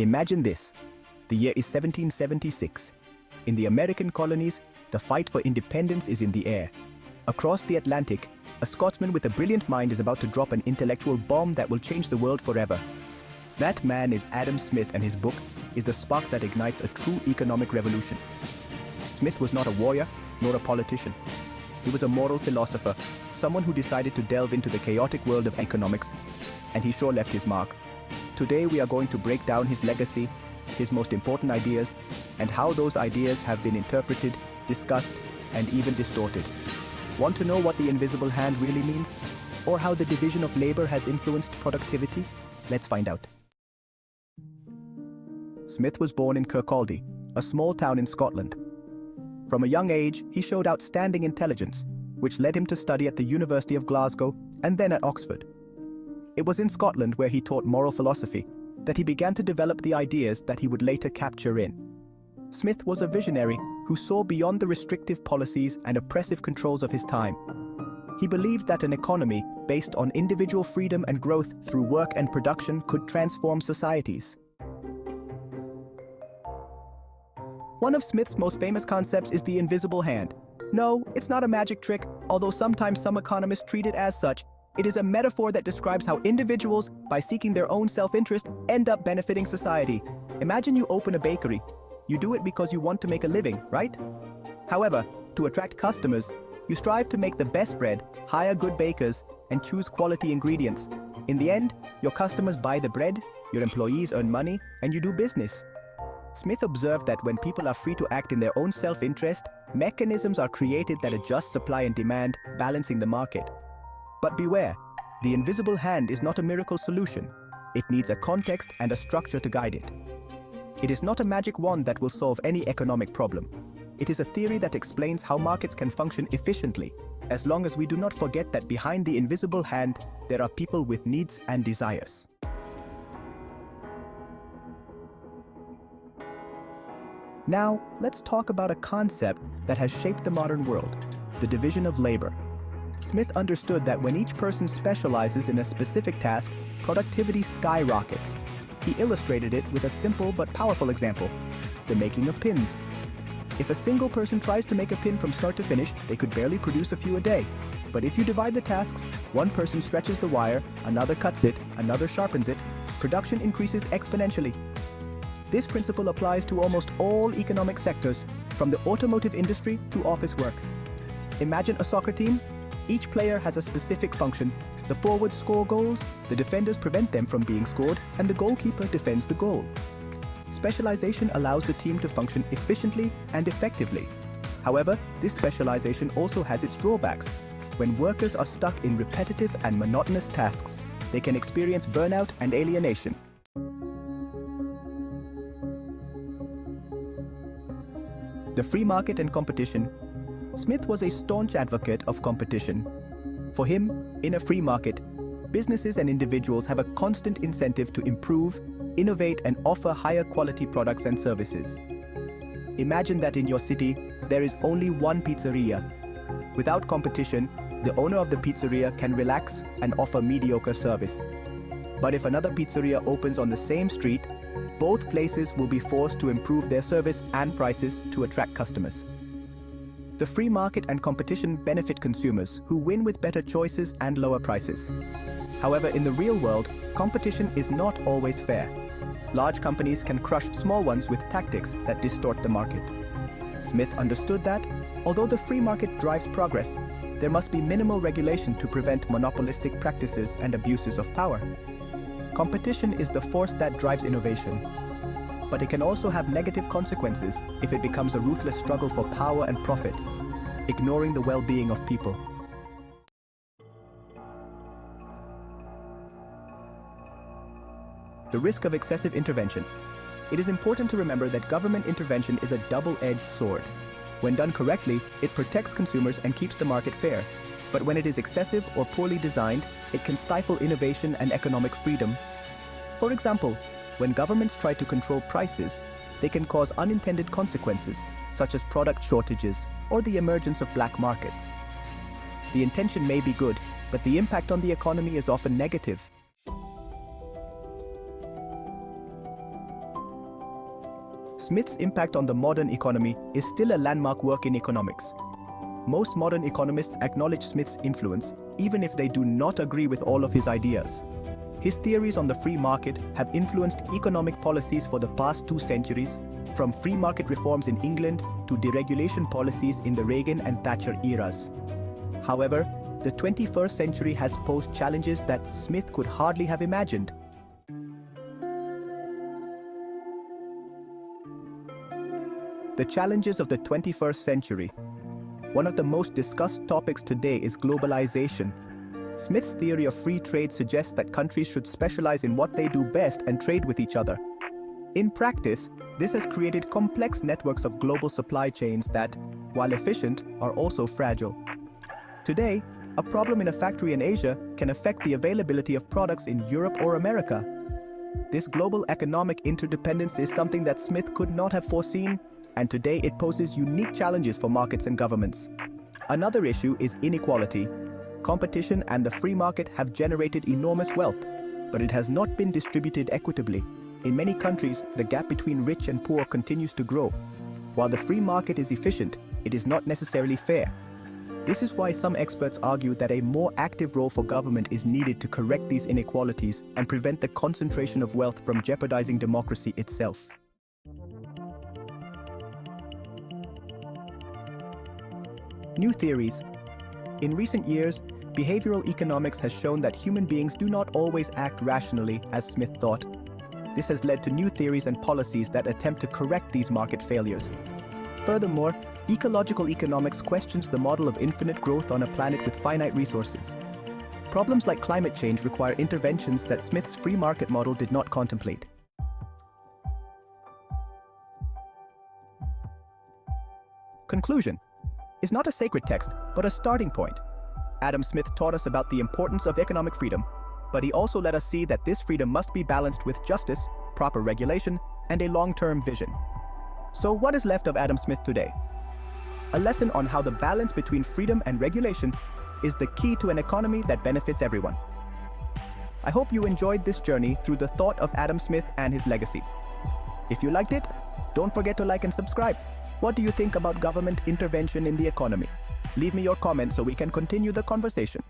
Imagine this. The year is 1776. In the American colonies, the fight for independence is in the air. Across the Atlantic, a Scotsman with a brilliant mind is about to drop an intellectual bomb that will change the world forever. That man is Adam Smith, and his book is the spark that ignites a true economic revolution. Smith was not a warrior, nor a politician. He was a moral philosopher, someone who decided to delve into the chaotic world of economics, and he sure left his mark. Today we are going to break down his legacy, his most important ideas, and how those ideas have been interpreted, discussed, and even distorted. Want to know what the invisible hand really means? Or how the division of labor has influenced productivity? Let's find out. Smith was born in Kirkcaldy, a small town in Scotland. From a young age, he showed outstanding intelligence, which led him to study at the University of Glasgow and then at Oxford. It was in Scotland, where he taught moral philosophy, that he began to develop the ideas that he would later capture in. Smith was a visionary who saw beyond the restrictive policies and oppressive controls of his time. He believed that an economy based on individual freedom and growth through work and production could transform societies. One of Smith's most famous concepts is the invisible hand. No, it's not a magic trick, although sometimes some economists treat it as such. It is a metaphor that describes how individuals, by seeking their own self-interest, end up benefiting society. Imagine you open a bakery. You do it because you want to make a living, right? However, to attract customers, you strive to make the best bread, hire good bakers, and choose quality ingredients. In the end, your customers buy the bread, your employees earn money, and you do business. Smith observed that when people are free to act in their own self-interest, mechanisms are created that adjust supply and demand, balancing the market. But beware, the invisible hand is not a miracle solution. It needs a context and a structure to guide it. It is not a magic wand that will solve any economic problem. It is a theory that explains how markets can function efficiently, as long as we do not forget that behind the invisible hand, there are people with needs and desires. Now, let's talk about a concept that has shaped the modern world: the division of labor. Smith understood that when each person specializes in a specific task, productivity skyrockets. He illustrated it with a simple but powerful example: the making of pins. If a single person tries to make a pin from start to finish, they could barely produce a few a day. But if you divide the tasks, one person stretches the wire, another cuts it, another sharpens it, production increases exponentially. This principle applies to almost all economic sectors, from the automotive industry to office work. Imagine a soccer team. Each player has a specific function. The forwards score goals, the defenders prevent them from being scored, and the goalkeeper defends the goal. Specialization allows the team to function efficiently and effectively. However, this specialization also has its drawbacks. When workers are stuck in repetitive and monotonous tasks, they can experience burnout and alienation. The free market and competition. Smith was a staunch advocate of competition. For him, in a free market, businesses and individuals have a constant incentive to improve, innovate, and offer higher quality products and services. Imagine that in your city, there is only one pizzeria. Without competition, the owner of the pizzeria can relax and offer mediocre service. But if another pizzeria opens on the same street, both places will be forced to improve their service and prices to attract customers. The free market and competition benefit consumers, who win with better choices and lower prices. However, in the real world, competition is not always fair. Large companies can crush small ones with tactics that distort the market. Smith understood that, although the free market drives progress, there must be minimal regulation to prevent monopolistic practices and abuses of power. Competition is the force that drives innovation, but it can also have negative consequences if it becomes a ruthless struggle for power and profit, ignoring the well-being of people. The risk of excessive intervention. It is important to remember that government intervention is a double-edged sword. When done correctly, it protects consumers and keeps the market fair. But when it is excessive or poorly designed, it can stifle innovation and economic freedom. For example, when governments try to control prices, they can cause unintended consequences, such as product shortages or the emergence of black markets. The intention may be good, but the impact on the economy is often negative. Smith's impact on the modern economy is still a landmark work in economics. Most modern economists acknowledge Smith's influence, even if they do not agree with all of his ideas. His theories on the free market have influenced economic policies for the past 2 centuries, from free market reforms in England to deregulation policies in the Reagan and Thatcher eras. However, the 21st century has posed challenges that Smith could hardly have imagined. The challenges of the 21st century. One of the most discussed topics today is globalization. Smith's theory of free trade suggests that countries should specialize in what they do best and trade with each other. In practice, this has created complex networks of global supply chains that, while efficient, are also fragile. Today, a problem in a factory in Asia can affect the availability of products in Europe or America. This global economic interdependence is something that Smith could not have foreseen, and today it poses unique challenges for markets and governments. Another issue is inequality. Competition and the free market have generated enormous wealth, but it has not been distributed equitably. In many countries, the gap between rich and poor continues to grow. While the free market is efficient, it is not necessarily fair. This is why some experts argue that a more active role for government is needed to correct these inequalities and prevent the concentration of wealth from jeopardizing democracy itself. New theories. In recent years, behavioral economics has shown that human beings do not always act rationally, as Smith thought. This has led to new theories and policies that attempt to correct these market failures. Furthermore, ecological economics questions the model of infinite growth on a planet with finite resources. Problems like climate change require interventions that Smith's free market model did not contemplate. Conclusion is not a sacred text, but a starting point. Adam Smith taught us about the importance of economic freedom, but he also let us see that this freedom must be balanced with justice, proper regulation, and a long-term vision. So what is left of Adam Smith today? A lesson on how the balance between freedom and regulation is the key to an economy that benefits everyone. I hope you enjoyed this journey through the thought of Adam Smith and his legacy. If you liked it, don't forget to like and subscribe. What do you think about government intervention in the economy? Leave me your comments so we can continue the conversation.